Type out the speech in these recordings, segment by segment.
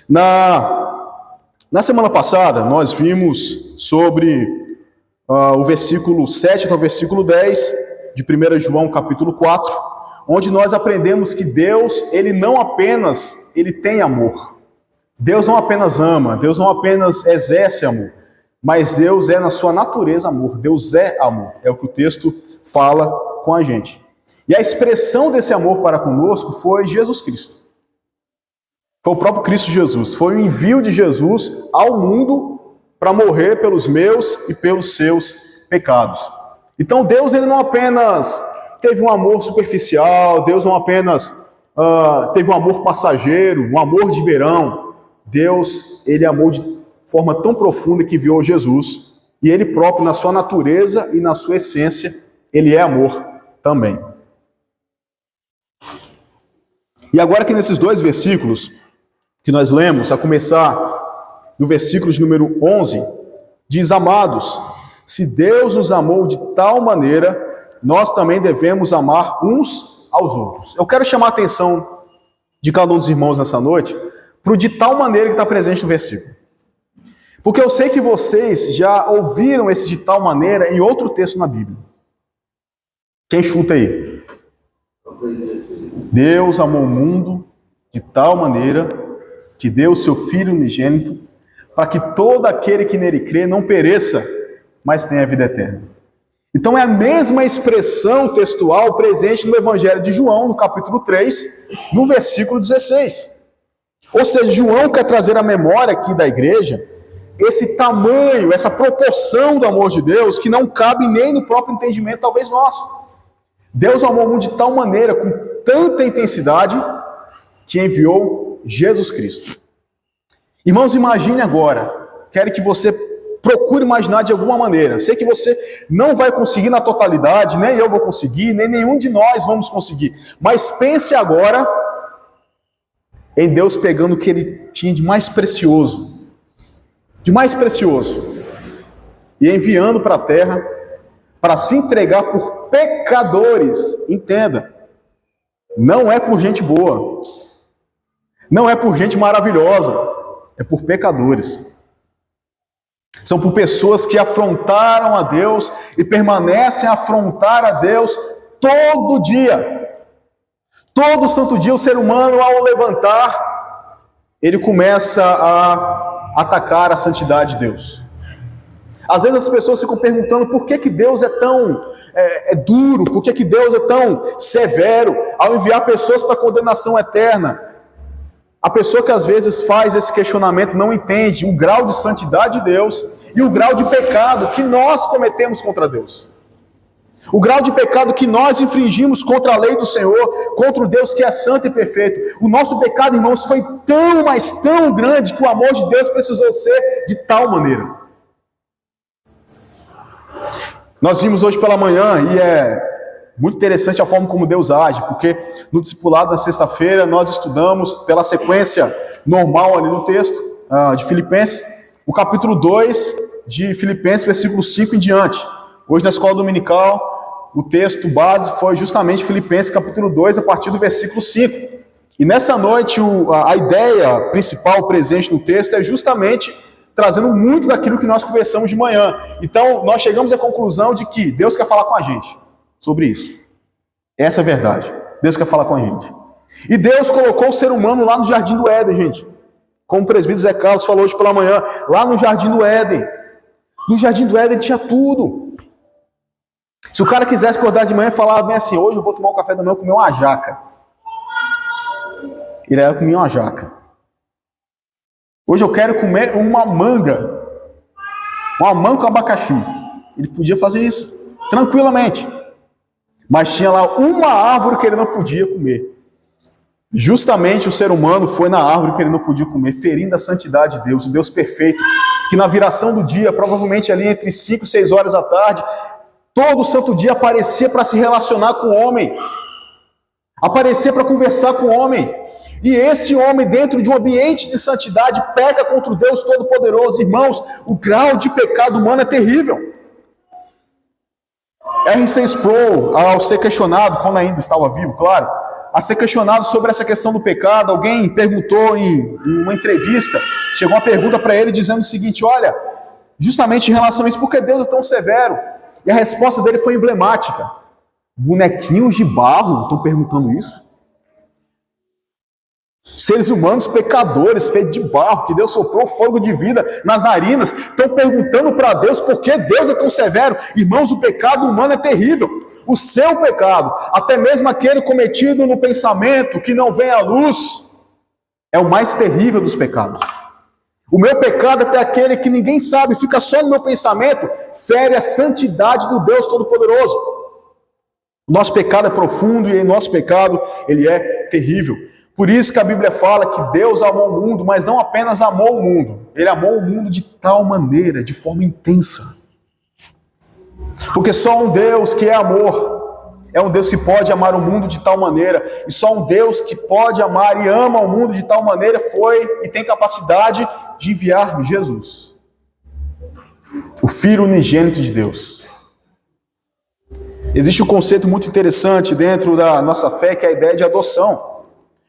Na semana passada, nós vimos sobre o versículo 7 até o versículo 10 de 1 João capítulo 4, onde nós aprendemos que Deus, Ele não apenas tem amor. Deus não apenas ama, Deus não apenas exerce amor, mas Deus é na sua natureza amor. Deus é amor, é o que o texto fala com a gente. E a expressão desse amor para conosco foi Jesus Cristo. Foi o próprio Cristo Jesus, foi o envio de Jesus ao mundo para morrer pelos meus e pelos seus pecados. Então Deus, Ele não apenas teve um amor superficial, Deus não apenas teve um amor passageiro, um amor de verão. Deus, Ele amou de forma tão profunda que enviou Jesus, e Ele próprio, na sua natureza e na sua essência, Ele é amor também. E agora que nesses dois versículos que nós lemos, a começar no versículo de número 11, diz: amados, se Deus nos amou de tal maneira, nós também devemos amar uns aos outros. Eu quero chamar a atenção de cada um dos irmãos nessa noite para o de tal maneira que está presente no versículo. Porque eu sei que vocês já ouviram esse de tal maneira em outro texto na Bíblia. Quem chuta aí? Deus amou o mundo de tal maneira que deu o seu Filho unigênito para que todo aquele que nele crê não pereça, mas tenha a vida eterna. Então é a mesma expressão textual presente no Evangelho de João, no capítulo 3, no versículo 16. Ou seja, João quer trazer à memória aqui da igreja esse tamanho, essa proporção do amor de Deus que não cabe nem no próprio entendimento, talvez nosso. Deus amou o mundo de tal maneira, com tanta intensidade, que enviou Jesus Cristo. Irmãos, imagine agora, quero que você procure imaginar de alguma maneira. Sei que você não vai conseguir na totalidade, nem eu vou conseguir, nem nenhum de nós vamos conseguir. Mas pense agora em Deus pegando o que Ele tinha de mais precioso, e enviando para a terra para se entregar por pecadores. Entenda, não é por gente boa, não é por gente maravilhosa, é por pecadores. São por pessoas que afrontaram a Deus e permanecem a afrontar a Deus todo dia. Todo santo dia o ser humano, ao levantar, ele começa a atacar a santidade de Deus. Às vezes as pessoas ficam perguntando por que Deus é tão duro, por que Deus é tão severo ao enviar pessoas para a condenação eterna. A pessoa que às vezes faz esse questionamento não entende o grau de santidade de Deus e o grau de pecado que nós cometemos contra Deus. O grau de pecado que nós infringimos contra a lei do Senhor, contra o Deus que é santo e perfeito. O nosso pecado, irmãos, foi tão, mas tão grande que o amor de Deus precisou ser de tal maneira. Nós vimos hoje pela manhã, e é muito interessante a forma como Deus age, porque no discipulado na sexta-feira nós estudamos pela sequência normal ali no texto de Filipenses, o capítulo 2 de Filipenses, versículo 5 em diante. Hoje na escola dominical, o texto base foi justamente Filipenses capítulo 2, a partir do versículo 5. E nessa noite a ideia principal presente no texto é justamente trazendo muito daquilo que nós conversamos de manhã. Então nós chegamos à conclusão de que Deus quer falar com a gente sobre isso. Essa é a verdade. Deus quer falar com a gente. E Deus colocou o ser humano lá no Jardim do Éden, gente. Como o presbítero Zé Carlos falou hoje pela manhã, lá no Jardim do Éden. No Jardim do Éden tinha tudo. Se o cara quisesse acordar de manhã e falar bem assim, hoje eu vou tomar um café da manhã e comer uma jaca. Ele ia comer uma jaca. Hoje eu quero comer uma manga com abacaxi. Ele podia fazer isso tranquilamente. Mas tinha lá uma árvore que ele não podia comer. Justamente o ser humano foi na árvore que ele não podia comer, ferindo a santidade de Deus, o Deus perfeito, que na viração do dia, provavelmente ali entre 5 e 6 horas da tarde, todo santo dia aparecia para se relacionar com o homem, aparecia para conversar com o homem. E esse homem, dentro de um ambiente de santidade, peca contra o Deus Todo-Poderoso. Irmãos, o grau de pecado humano é terrível. R.C. Sproul, ao ser questionado, quando ainda estava vivo, claro, a ser questionado sobre essa questão do pecado. Alguém perguntou em uma entrevista, chegou uma pergunta para ele dizendo o seguinte: olha, justamente em relação a isso, por que Deus é tão severo? E a resposta dele foi emblemática. Bonequinhos de barro estão perguntando isso? Seres humanos pecadores, feitos de barro, que Deus soprou fogo de vida nas narinas, estão perguntando para Deus por que Deus é tão severo. Irmãos, o pecado humano é terrível. O seu pecado, até mesmo aquele cometido no pensamento, que não vem à luz, é o mais terrível dos pecados. O meu pecado, até aquele que ninguém sabe, fica só no meu pensamento, fere a santidade do Deus Todo-Poderoso. O nosso pecado é profundo e o nosso pecado, ele é terrível. Por isso que a Bíblia fala que Deus amou o mundo, mas não apenas amou o mundo. Ele amou o mundo de tal maneira, de forma intensa. Porque só um Deus que é amor, é um Deus que pode amar o mundo de tal maneira. E só um Deus que pode amar e ama o mundo de tal maneira foi e tem capacidade de enviar Jesus, o Filho unigênito de Deus. Existe um conceito muito interessante dentro da nossa fé, que é a ideia de adoção.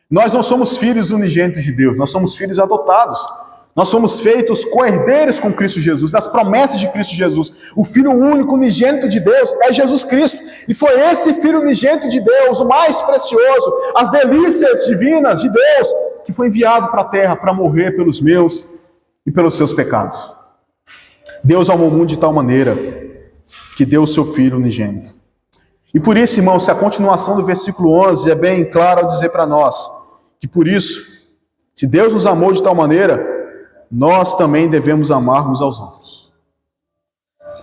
Nós não somos filhos unigênitos de Deus, nós somos filhos adotados. Nós somos feitos co-herdeiros com Cristo Jesus, das promessas de Cristo Jesus. O Filho único, unigênito de Deus, é Jesus Cristo. E foi esse Filho unigênito de Deus, o mais precioso, as delícias divinas de Deus, que foi enviado para a terra para morrer pelos meus e pelos seus pecados. Deus amou o mundo de tal maneira que deu o seu Filho unigênito. E por isso, irmãos, a continuação do versículo 11 é bem clara ao dizer para nós que por isso, se Deus nos amou de tal maneira, nós também devemos amar uns aos outros.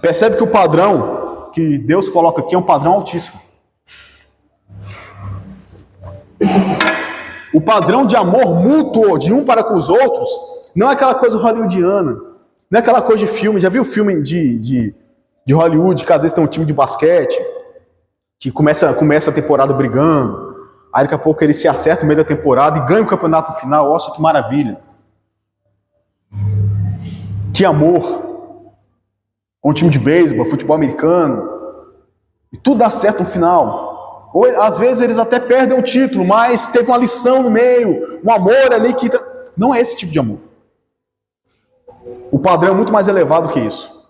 Percebe que o padrão que Deus coloca aqui é um padrão altíssimo. O padrão de amor mútuo de um para com os outros não é aquela coisa hollywoodiana, não é aquela coisa de filme. Já viu filme de Hollywood, que às vezes tem um time de basquete, que começa a temporada brigando, aí daqui a pouco ele se acerta no meio da temporada e ganha o campeonato final. Nossa, que maravilha! Que amor! Um time de beisebol, futebol americano, e tudo dá certo no final. Ou às vezes eles até perdem o título, mas teve uma lição no meio, um amor ali que... Não é esse tipo de amor. O padrão é muito mais elevado que isso.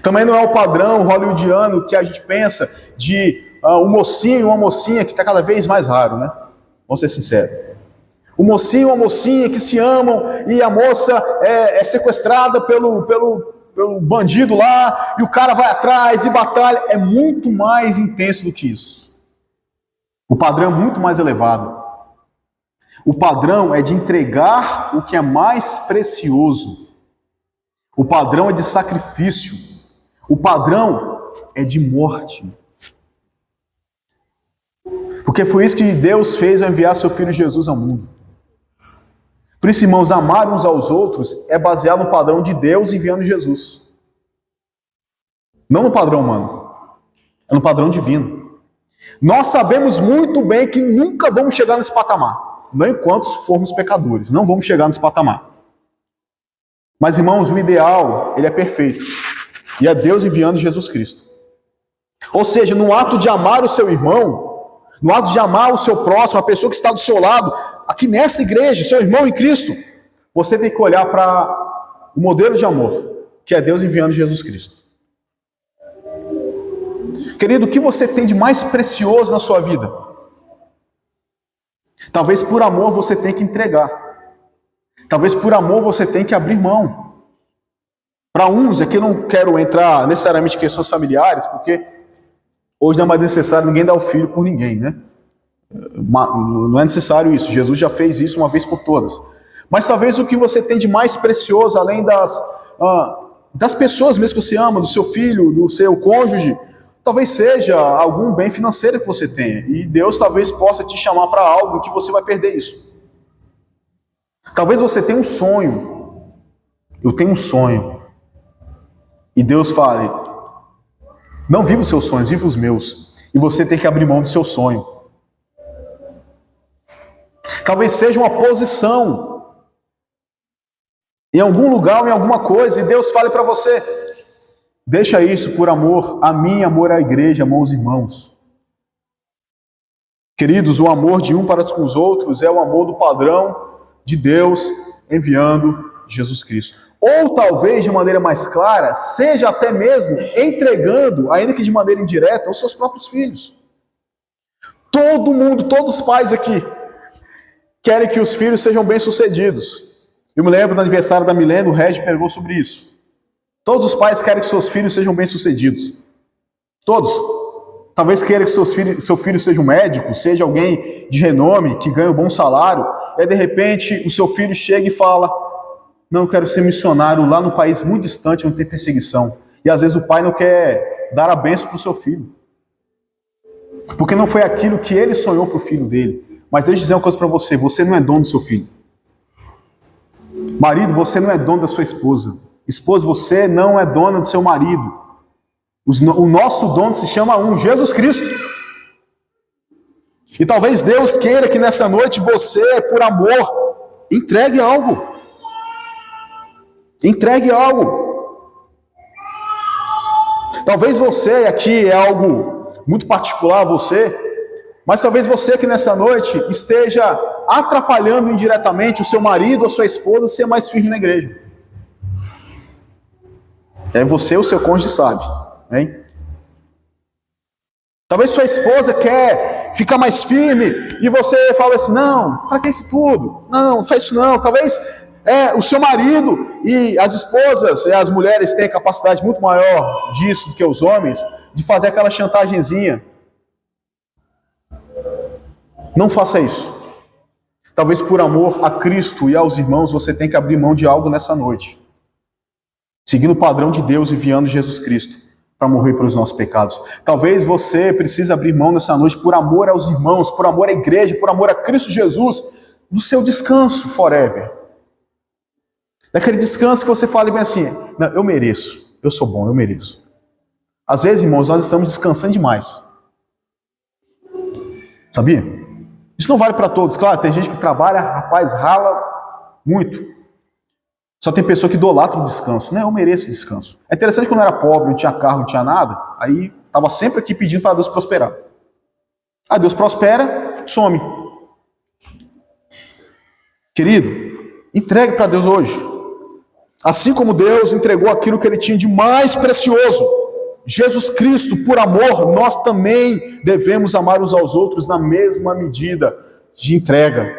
Também não é o padrão hollywoodiano que a gente pensa de um mocinho e uma mocinha, que está cada vez mais raro, né? Vamos ser sinceros. O mocinho e uma mocinha que se amam e a moça é sequestrada pelo bandido lá e o cara vai atrás e batalha. É muito mais intenso do que isso. O padrão é muito mais elevado. O padrão é de entregar o que é mais precioso. O padrão é de sacrifício. O padrão é de morte. Porque foi isso que Deus fez ao enviar seu Filho Jesus ao mundo. Por isso, irmãos, amar uns aos outros é baseado no padrão de Deus enviando Jesus. Não no padrão humano. É no padrão divino. Nós sabemos muito bem que nunca vamos chegar nesse patamar. Não enquanto formos pecadores. Não vamos chegar nesse patamar. Mas, irmãos, o ideal, ele é perfeito. E é Deus enviando Jesus Cristo. Ou seja, no ato de amar o seu irmão, no ato de amar o seu próximo, a pessoa que está do seu lado, aqui nesta igreja, seu irmão em Cristo, você tem que olhar para o modelo de amor, que é Deus enviando Jesus Cristo. Querido, o que você tem de mais precioso na sua vida? Talvez por amor você tenha que entregar. Talvez por amor você tenha que abrir mão. Para uns, aqui eu não quero entrar necessariamente em questões familiares, porque hoje não é mais necessário ninguém dar o filho por ninguém, né? Não é necessário isso. Jesus já fez isso uma vez por todas. Mas talvez o que você tem de mais precioso, além das pessoas mesmo que você ama, do seu filho, do seu cônjuge, talvez seja algum bem financeiro que você tenha. E Deus talvez possa te chamar para algo que você vai perder isso. Talvez você tenha um sonho. Eu tenho um sonho. E Deus fale, não viva os seus sonhos, viva os meus. E você tem que abrir mão do seu sonho. Talvez seja uma posição em algum lugar ou em alguma coisa, e Deus fale para você, deixa isso por amor a mim, amor à igreja, amor aos irmãos. Queridos, o amor de um para com os outros é o amor do padrão de Deus enviando Jesus Cristo. Ou talvez de maneira mais clara, seja até mesmo entregando, ainda que de maneira indireta, os seus próprios filhos. Todo mundo, todos os pais aqui querem que os filhos sejam bem-sucedidos. Eu me lembro no aniversário da Milena, o Regi pregou sobre isso. Todos os pais querem que seus filhos sejam bem-sucedidos. Todos. Talvez queira que seu filho seja um médico, seja alguém de renome, que ganha um bom salário, e de repente o seu filho chega e fala: não, eu quero ser missionário lá no país muito distante, onde tem perseguição. E às vezes o pai não quer dar a bênção para o seu filho, porque não foi aquilo que ele sonhou para o filho dele. Mas deixa eu dizer uma coisa para você: você não é dono do seu filho. Marido, você não é dono da sua esposa. Esposa, você não é dona do seu marido. O nosso dono se chama Jesus Cristo. E talvez Deus queira que nessa noite você, por amor, entregue algo. Entregue algo. Talvez você, aqui é algo muito particular a você, mas talvez você que nessa noite esteja atrapalhando indiretamente o seu marido ou a sua esposa a ser mais firme na igreja. É você, o seu cônjuge sabe. Hein? Talvez sua esposa quer ficar mais firme e você fala assim: não, para que isso tudo? Não, não faz isso não. Talvez o seu marido e as esposas e as mulheres têm capacidade muito maior disso do que os homens, de fazer aquela chantagemzinha. Não faça isso. Talvez por amor a Cristo e aos irmãos você tenha que abrir mão de algo nessa noite, seguindo o padrão de Deus, enviando Jesus Cristo para morrer pelos nossos pecados. Talvez você precise abrir mão nessa noite por amor aos irmãos, por amor à igreja, por amor a Cristo Jesus, do seu descanso forever. Daquele descanso que você fala bem assim: não, eu mereço, eu sou bom, eu mereço. Às vezes, irmãos, nós estamos descansando demais. Sabia? Isso não vale para todos. Claro, tem gente que trabalha, rapaz, rala muito. Só tem pessoa que idolatra o descanso. Né? Eu mereço descanso. É interessante que quando eu era pobre, não tinha carro, não tinha nada, aí estava sempre aqui pedindo para Deus prosperar. Aí Deus prospera, some. Querido, entregue para Deus hoje. Assim como Deus entregou aquilo que Ele tinha de mais precioso, Jesus Cristo, por amor, nós também devemos amar uns aos outros na mesma medida de entrega,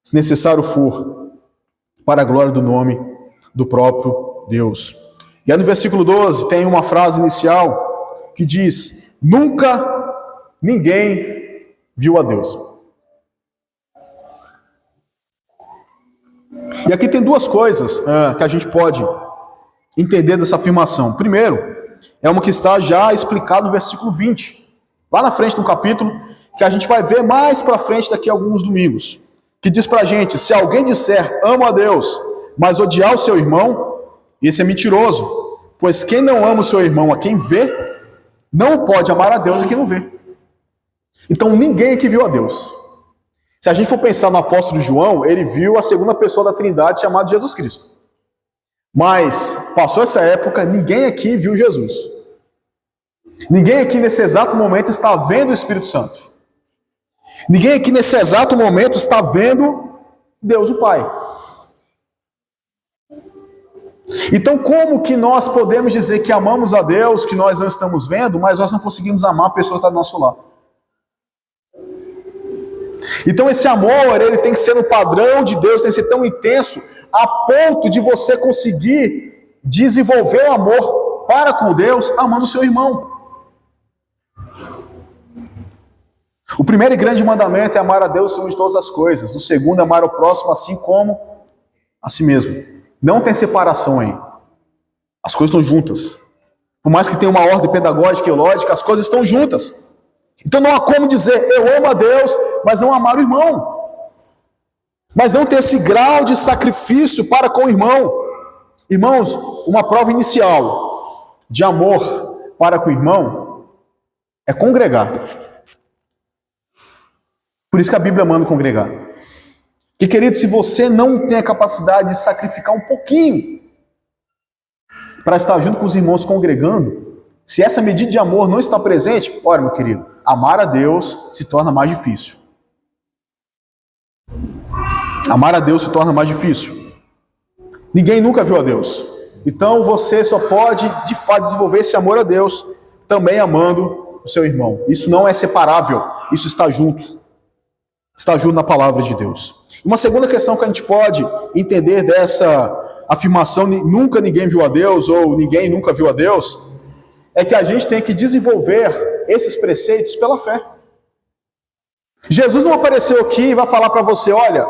se necessário for, para a glória do nome do próprio Deus. E aí no versículo 12 tem uma frase inicial que diz: nunca ninguém viu a Deus. E aqui tem duas coisas que a gente pode entender dessa afirmação. Primeiro, é uma que está já explicado no versículo 20, lá na frente do capítulo, que a gente vai ver mais para frente daqui a alguns domingos, que diz pra gente: se alguém disser amo a Deus, mas odiar o seu irmão, esse é mentiroso, pois quem não ama o seu irmão a quem vê, não pode amar a Deus a quem não vê. Então ninguém aqui viu a Deus. Se a gente for pensar no apóstolo João, ele viu a segunda pessoa da Trindade chamada Jesus Cristo. Mas passou essa época, ninguém aqui viu Jesus. Ninguém aqui nesse exato momento está vendo o Espírito Santo. Ninguém aqui nesse exato momento está vendo Deus o Pai. Então como que nós podemos dizer que amamos a Deus, que nós não estamos vendo, mas nós não conseguimos amar a pessoa que está do nosso lado? Então esse amor, ele tem que ser no padrão de Deus, tem que ser tão intenso, a ponto de você conseguir desenvolver o amor para com Deus, amando o seu irmão. O primeiro e grande mandamento é amar a Deus acima de todas as coisas. O segundo é amar o próximo assim como a si mesmo. Não tem separação aí. As coisas estão juntas. Por mais que tenha uma ordem pedagógica e lógica, as coisas estão juntas. Então não há como dizer eu amo a Deus, mas não amar o irmão. Mas não ter esse grau de sacrifício para com o irmão. Irmãos, uma prova inicial de amor para com o irmão é congregar. Por isso que a Bíblia manda congregar. Que, querido, se você não tem a capacidade de sacrificar um pouquinho para estar junto com os irmãos congregando, Se essa medida de amor não está presente, olha, meu querido, amar a Deus se torna mais difícil. Amar a Deus se torna mais difícil. Ninguém nunca viu a Deus. Então você só pode, de fato, desenvolver esse amor a Deus também amando o seu irmão. Isso não é separável, isso está junto. Está junto na palavra de Deus. Uma segunda questão que a gente pode entender dessa afirmação, nunca ninguém viu a Deus, ou ninguém nunca viu a Deus, é que a gente tem que desenvolver esses preceitos pela fé. Jesus não apareceu aqui e vai falar para você, olha,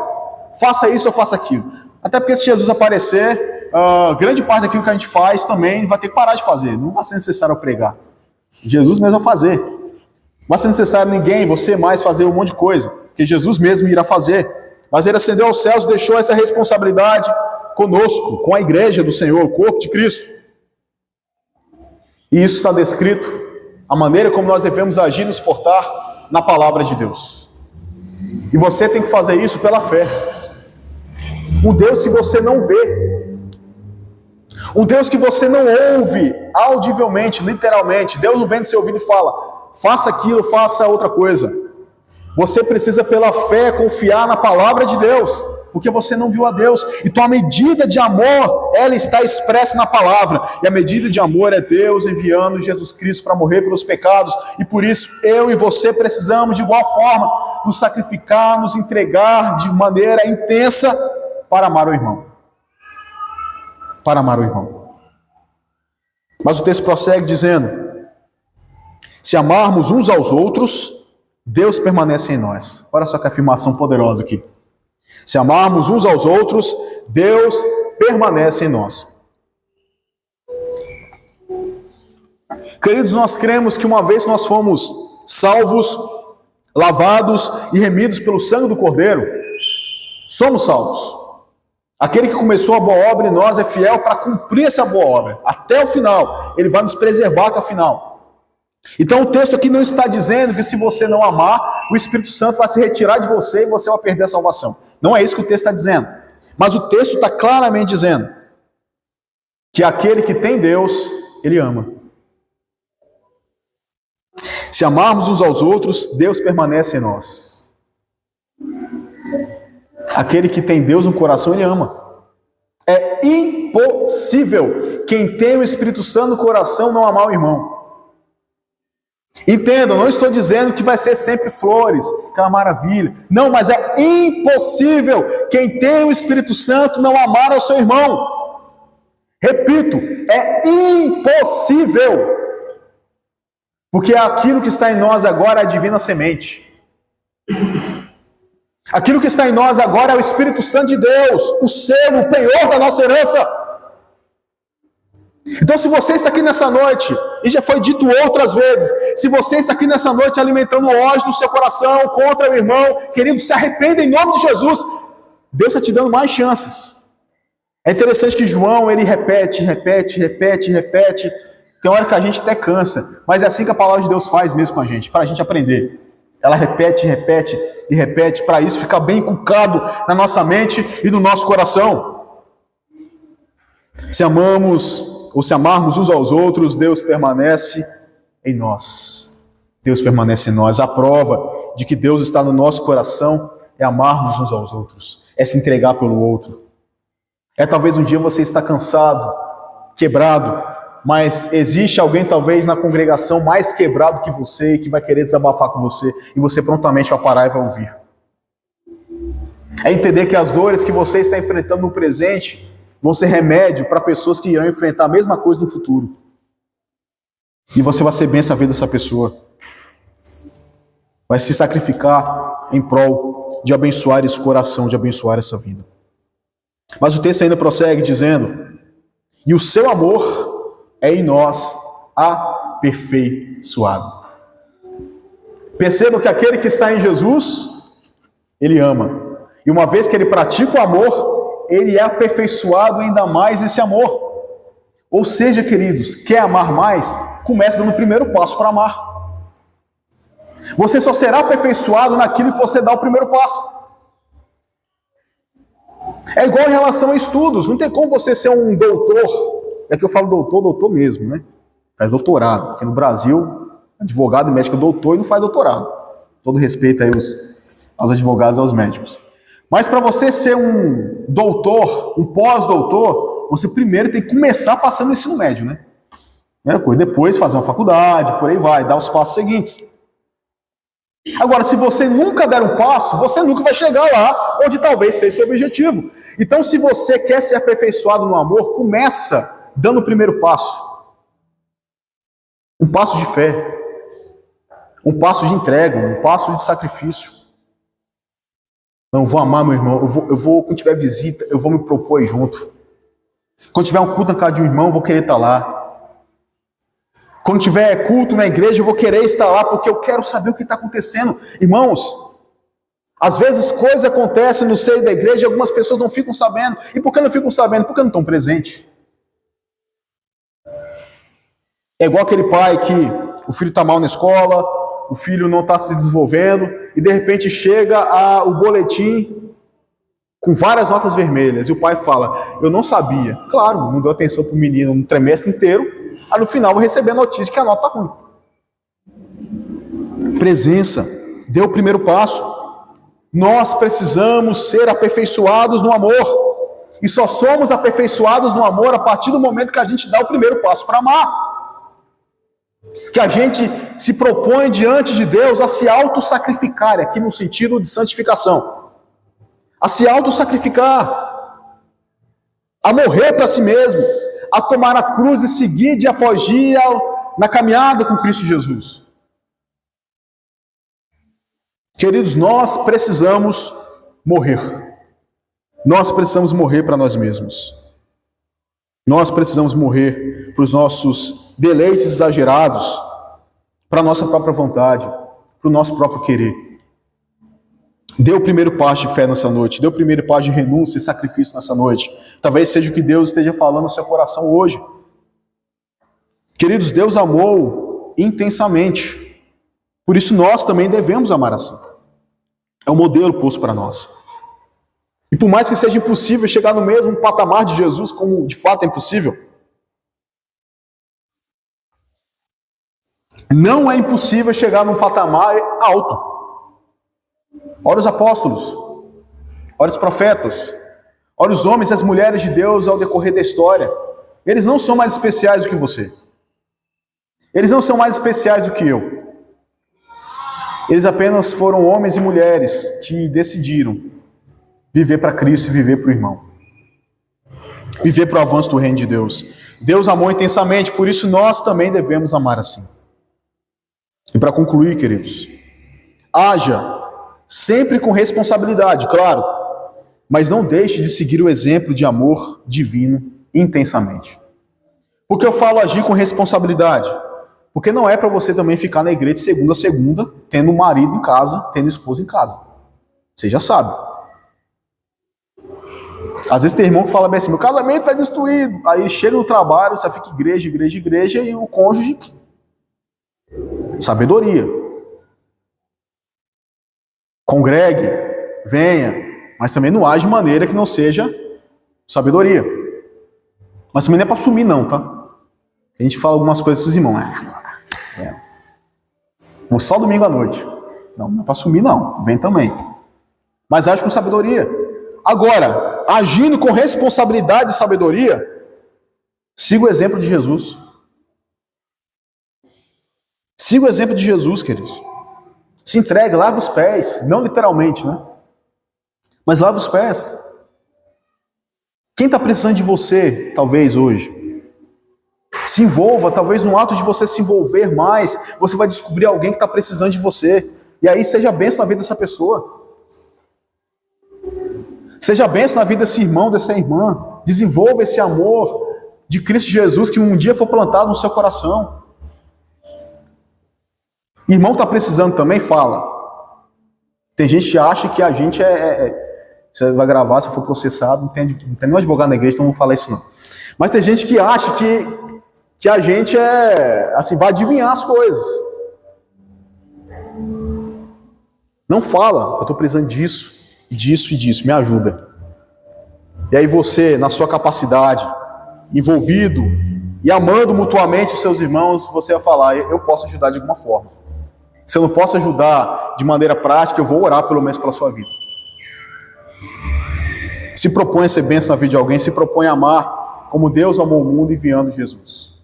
faça isso ou faça aquilo. Até porque se Jesus aparecer, grande parte daquilo que a gente faz também vai ter que parar de fazer. Não vai ser necessário pregar. Jesus mesmo vai fazer. Não vai ser necessário ninguém, você mais, fazer um monte de coisa. Porque Jesus mesmo irá fazer. Mas ele ascendeu aos céus e deixou essa responsabilidade conosco, com a igreja do Senhor, o corpo de Cristo. E isso está descrito, a maneira como nós devemos agir e nos portar na palavra de Deus. E você tem que fazer isso pela fé. Um Deus que você não vê. Um Deus que você não ouve audivelmente, literalmente. Deus não vem do seu ouvido e fala, faça aquilo, faça outra coisa. Você precisa pela fé confiar na palavra de Deus, porque você não viu a Deus. Então a medida de amor, ela está expressa na palavra. E a medida de amor é Deus enviando Jesus Cristo para morrer pelos pecados. E por isso eu e você precisamos de igual forma nos sacrificar, nos entregar de maneira intensa para amar o irmão. Para amar o irmão. Mas o texto prossegue dizendo, se amarmos uns aos outros, Deus permanece em nós. Olha só que afirmação poderosa aqui. Se amarmos uns aos outros, Deus permanece em nós. Queridos, nós cremos que uma vez nós fomos salvos, lavados e remidos pelo sangue do Cordeiro, somos salvos. Aquele que começou a boa obra em nós é fiel para cumprir essa boa obra. Até o final. Ele vai nos preservar até o final. Então o texto aqui não está dizendo que se você não amar, o Espírito Santo vai se retirar de você e você vai perder a salvação. Não é isso que o texto está dizendo. Mas o texto está claramente dizendo que aquele que tem Deus, ele ama. Se amarmos uns aos outros, Deus permanece em nós. Aquele que tem Deus no coração, ele ama. É impossível quem tem o Espírito Santo no coração não amar o irmão. Entendam, não estou dizendo que vai ser sempre flores, aquela maravilha. Não, mas é impossível quem tem o Espírito Santo não amar ao seu irmão. Repito, é impossível. Porque aquilo que está em nós agora é a divina semente. Aquilo que está em nós agora é o Espírito Santo de Deus, o selo, o penhor da nossa herança. Então se você está aqui nessa noite, e já foi dito outras vezes, se você está aqui nessa noite alimentando ódio no seu coração contra o irmão, querido, se arrependa em nome de Jesus, Deus está te dando mais chances. É interessante que João, ele repete, tem hora que a gente até cansa, mas é assim que a palavra de Deus faz mesmo com a gente, para a gente aprender. Ela repete, para isso ficar bem inculcado na nossa mente e no nosso coração. Se amamos ou se amarmos uns aos outros, Deus permanece em nós. Deus permanece em nós. A prova de que Deus está no nosso coração é amarmos uns aos outros, é se entregar pelo outro. É talvez um dia você está cansado, quebrado, mas existe alguém talvez na congregação mais quebrado que você e que vai querer desabafar com você e você prontamente vai parar e vai ouvir. É entender que as dores que você está enfrentando no presente vão ser remédio para pessoas que irão enfrentar a mesma coisa no futuro. E você vai ser bênção à vida dessa pessoa. Vai se sacrificar em prol de abençoar esse coração, de abençoar essa vida. Mas o texto ainda prossegue dizendo, e o seu amor é em nós aperfeiçoado. Percebam que aquele que está em Jesus, ele ama. E uma vez que ele pratica o amor, ele é aperfeiçoado ainda mais nesse amor. Ou seja, queridos, quer amar mais? Comece dando o primeiro passo para amar. Você só será aperfeiçoado naquilo que você dá o primeiro passo. É igual em relação a estudos. Não tem como você ser um doutor. É que eu falo doutor mesmo, né? faz doutorado, porque no Brasil, advogado e médico é doutor e não faz doutorado. Todo respeito aí aos advogados e aos médicos. Mas para você ser um doutor, um pós-doutor, você primeiro tem que começar passando no ensino médio, né? Primeira coisa, depois fazer uma faculdade, por aí vai, dar os passos seguintes. Agora, se você nunca der um passo, você nunca vai chegar lá onde talvez seja seu objetivo. Então, se você quer ser aperfeiçoado no amor, começa dando o primeiro passo. Um passo de fé, um passo de entrega, um passo de sacrifício. Não, eu vou amar meu irmão, quando tiver visita, eu vou me propor aí junto. Quando tiver um culto na casa de um irmão, eu vou querer estar lá. Quando tiver culto na igreja, eu vou querer estar lá, porque eu quero saber o que está acontecendo. Irmãos, às vezes coisas acontecem no seio da igreja e algumas pessoas não ficam sabendo. E por que não ficam sabendo? Porque não estão presentes. É igual aquele pai que o filho está mal na escola, o filho não está se desenvolvendo, e de repente chega o boletim com várias notas vermelhas, e o pai fala, eu não sabia. Claro, não deu atenção para o menino no trimestre inteiro, aí no final vai receber a notícia que a nota está ruim. Presença, deu o primeiro passo. Nós precisamos ser aperfeiçoados no amor, e só somos aperfeiçoados no amor a partir do momento que a gente dá o primeiro passo para amar. Que a gente se propõe diante de Deus a se auto-sacrificar, aqui no sentido de santificação. A se auto-sacrificar, a morrer para si mesmo, a tomar a cruz e seguir dia após dia na caminhada com Cristo Jesus. Queridos, nós precisamos morrer. Nós precisamos morrer para nós mesmos. Nós precisamos morrer para os nossos deleites exagerados, para a nossa própria vontade, para o nosso próprio querer. Dê o primeiro passo de fé nessa noite, dê o primeiro passo de renúncia e sacrifício nessa noite. Talvez seja o que Deus esteja falando no seu coração hoje. Queridos, Deus amou intensamente. Por isso nós também devemos amar assim. É um modelo posto para nós. E por mais que seja impossível chegar no mesmo patamar de Jesus, como de fato é impossível, não é impossível chegar num patamar alto. Olha os apóstolos, olha os profetas, olha os homens e as mulheres de Deus ao decorrer da história. Eles não são mais especiais do que você. Eles não são mais especiais do que eu. Eles apenas foram homens e mulheres que decidiram viver para Cristo e viver para o irmão. Viver para o avanço do reino de Deus. Deus amou intensamente, por isso nós também devemos amar assim. E para concluir, queridos, haja sempre com responsabilidade, claro, mas não deixe de seguir o exemplo de amor divino intensamente. Por que eu falo agir com responsabilidade? Porque não é para você também ficar na igreja de segunda a segunda, tendo um marido em casa, tendo esposa em casa. Você já sabe. Às vezes tem irmão que fala bem assim, meu casamento está destruído. Aí chega no trabalho, você fica igreja, igreja, igreja, e o cônjuge... Sabedoria. Congregue, venha, mas também não age de maneira que não seja sabedoria. Mas também não é para assumir não, tá? A gente fala algumas coisas para os irmãos. Só domingo à noite. Não é para assumir não, vem também. Mas age com sabedoria. Agora, agindo com responsabilidade e sabedoria, siga o exemplo de Jesus. Siga o exemplo de Jesus, queridos. Se entregue, lava os pés. Não literalmente, né? Mas lava os pés. Quem está precisando de você, talvez, hoje? Se envolva, talvez no ato de você se envolver mais, você vai descobrir alguém que está precisando de você. E aí seja bênção na vida dessa pessoa. Seja bênção na vida desse irmão, dessa irmã. Desenvolva esse amor de Cristo Jesus que um dia foi plantado no seu coração. Irmão está precisando também? Fala. Tem gente que acha que a gente você vai gravar, se for processado, não tem nenhum advogado na igreja, então não vou falar isso não. Mas tem gente que acha que a gente assim, vai adivinhar as coisas. Não fala, eu estou precisando disso, disso e disso, me ajuda. E aí você, na sua capacidade, envolvido e amando mutuamente os seus irmãos, você vai falar, eu posso ajudar de alguma forma. Se eu não posso ajudar de maneira prática, eu vou orar pelo menos pela sua vida. Se propõe a ser bênção na vida de alguém, se propõe a amar como Deus amou o mundo enviando Jesus.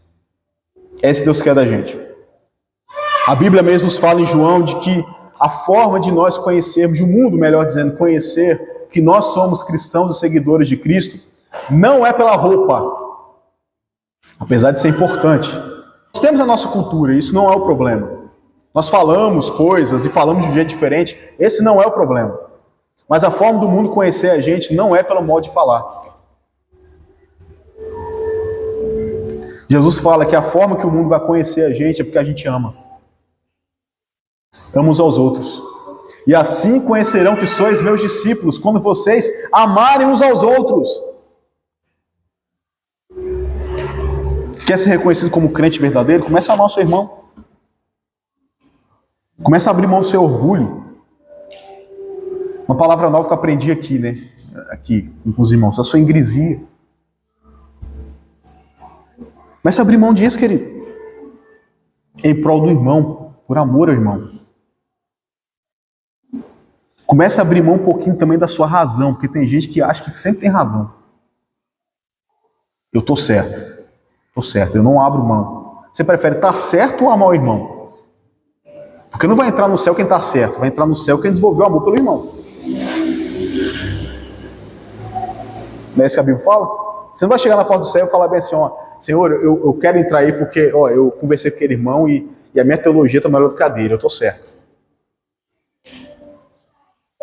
É esse Deus que quer da gente. A Bíblia mesmo nos fala em João de que a forma de nós conhecermos, de o mundo, melhor dizendo, conhecer que nós somos cristãos e seguidores de Cristo, não é pela roupa, apesar de ser importante. Nós temos a nossa cultura, isso não é o problema. Nós falamos coisas e falamos de um jeito diferente, esse não é o problema. Mas a forma do mundo conhecer a gente não é pelo modo de falar. Jesus fala que a forma que o mundo vai conhecer a gente é porque a gente ama. Ama uns aos outros. E assim conhecerão que sois meus discípulos, quando vocês amarem uns aos outros. Quer ser reconhecido como crente verdadeiro? Comece a amar o seu irmão. Comece a abrir mão do seu orgulho. Uma palavra nova que eu aprendi aqui, né? Aqui, com os irmãos. A sua ingresia. Comece a abrir mão disso, querido. Em prol do irmão. Por amor ao irmão. Comece a abrir mão um pouquinho também da sua razão. Porque tem gente que acha que sempre tem razão. Eu estou certo. Estou certo. Eu não abro mão. Você prefere estar certo ou amar o irmão? Porque não vai entrar no céu quem está certo. Vai entrar no céu quem desenvolveu amor pelo irmão. Não é isso que a Bíblia fala? Você não vai chegar na porta do céu e falar bem assim, ó, Senhor, eu quero entrar aí porque ó, eu conversei com aquele irmão e a minha teologia está melhor do que a dele, eu estou certo.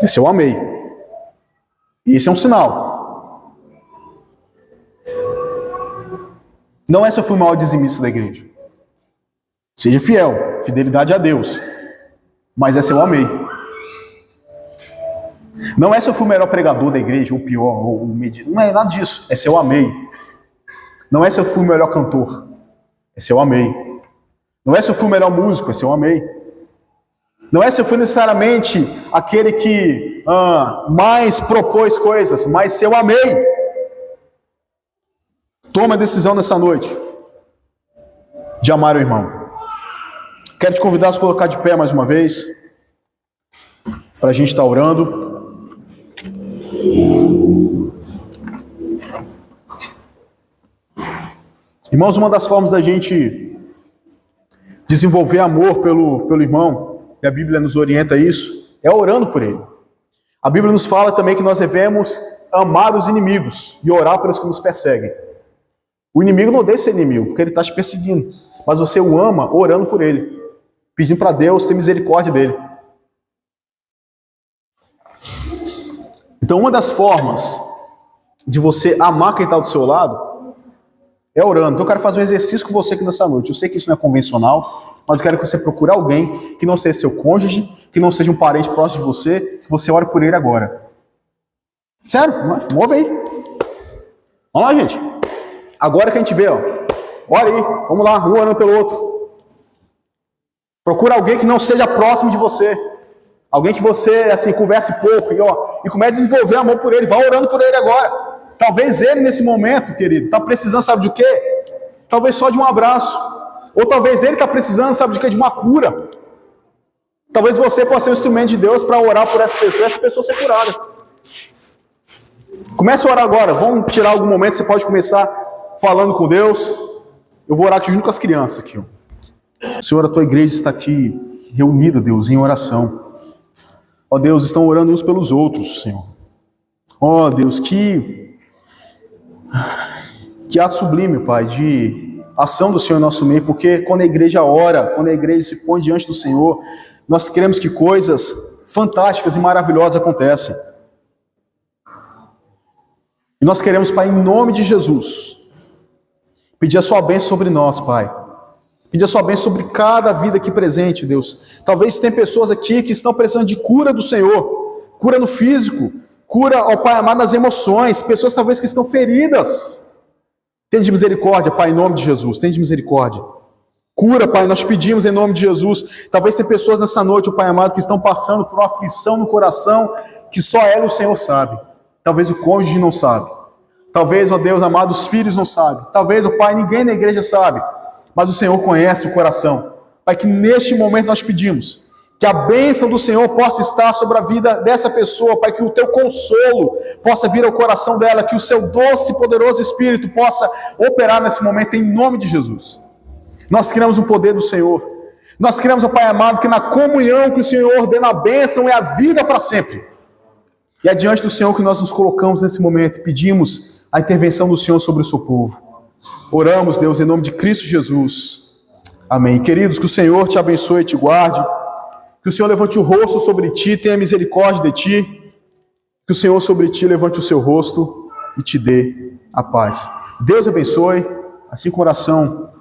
Esse eu amei. E esse é um sinal. Não é se eu fui o maior dizimista da igreja. Seja fiel, fidelidade a Deus. Mas é se eu amei. Não é se eu fui o melhor pregador da igreja, ou pior, ou medido. Não é nada disso. É se eu amei. Não é se eu fui o melhor cantor. É se eu amei. Não é se eu fui o melhor músico. É se eu amei. Não é se eu fui necessariamente aquele que mais propôs coisas. Mas se eu amei. Toma a decisão nessa noite. De amar o irmão. Quero te convidar a se colocar de pé mais uma vez. Para a gente estar orando. Irmãos, uma das formas da gente desenvolver amor pelo irmão, e a Bíblia nos orienta a isso, é orando por ele. A Bíblia nos fala também que nós devemos amar os inimigos e orar pelos que nos perseguem. O inimigo não deixa ser inimigo, porque ele está te perseguindo. Mas você o ama orando por ele, pedindo para Deus ter misericórdia dele. Então, uma das formas de você amar quem está do seu lado é orando. Então, eu quero fazer um exercício com você aqui nessa noite. Eu sei que isso não é convencional, mas eu quero que você procure alguém que não seja seu cônjuge, que não seja um parente próximo de você, que você ore por ele agora. Sério? Move aí. Vamos lá, gente. Agora que a gente vê, ó. Ora aí. Vamos lá, um orando pelo outro. Procura alguém que não seja próximo de você. Alguém que você, assim, converse pouco e comece a desenvolver amor por ele. Vá orando por ele agora. Talvez ele, nesse momento, querido, está precisando, sabe de quê? Talvez só de um abraço. Ou talvez ele está precisando, sabe de quê? De uma cura. Talvez você possa ser um instrumento de Deus para orar por essa pessoa ser curada. Comece a orar agora. Vamos tirar algum momento, você pode começar falando com Deus. Eu vou orar aqui junto com as crianças. Aqui, ó. Senhor, a tua igreja está aqui reunida, Deus, em oração. Ó Deus, estão orando uns pelos outros, Senhor. Ó Deus, que ato sublime, Pai, de ação do Senhor em nosso meio, porque quando a igreja ora, quando a igreja se põe diante do Senhor, nós queremos que coisas fantásticas e maravilhosas acontecem. E nós queremos, Pai, em nome de Jesus, pedir a sua bênção sobre nós, Pai. Pedir a sua bênção sobre cada vida aqui presente, Deus. Talvez tem pessoas aqui que estão precisando de cura do Senhor, cura no físico, cura, ó Pai amado, nas emoções, pessoas talvez que estão feridas. Tende misericórdia, Pai, em nome de Jesus, tende misericórdia. Cura, Pai, nós pedimos em nome de Jesus. Talvez tem pessoas nessa noite, ó Pai amado, que estão passando por uma aflição no coração, que só ela e o Senhor sabe. Talvez o cônjuge não sabe. Talvez, ó Deus amado, os filhos não sabem. Talvez, ó Pai, ninguém na igreja sabe. Mas o Senhor conhece o coração. Pai, que neste momento nós pedimos que a bênção do Senhor possa estar sobre a vida dessa pessoa, Pai, que o teu consolo possa vir ao coração dela, que o seu doce e poderoso Espírito possa operar nesse momento, em nome de Jesus. Nós queremos o poder do Senhor. Nós queremos, ó Pai amado, que na comunhão que o Senhor ordena a bênção é a vida para sempre. E é diante do Senhor que nós nos colocamos nesse momento, pedimos a intervenção do Senhor sobre o seu povo. Oramos, Deus, em nome de Cristo Jesus. Amém. Queridos, que o Senhor te abençoe e te guarde. Que o Senhor levante o rosto sobre ti, tenha misericórdia de ti. Que o Senhor sobre ti levante o seu rosto e te dê a paz. Deus abençoe. Assim com oração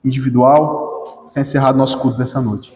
individual, está encerrado nosso culto dessa noite.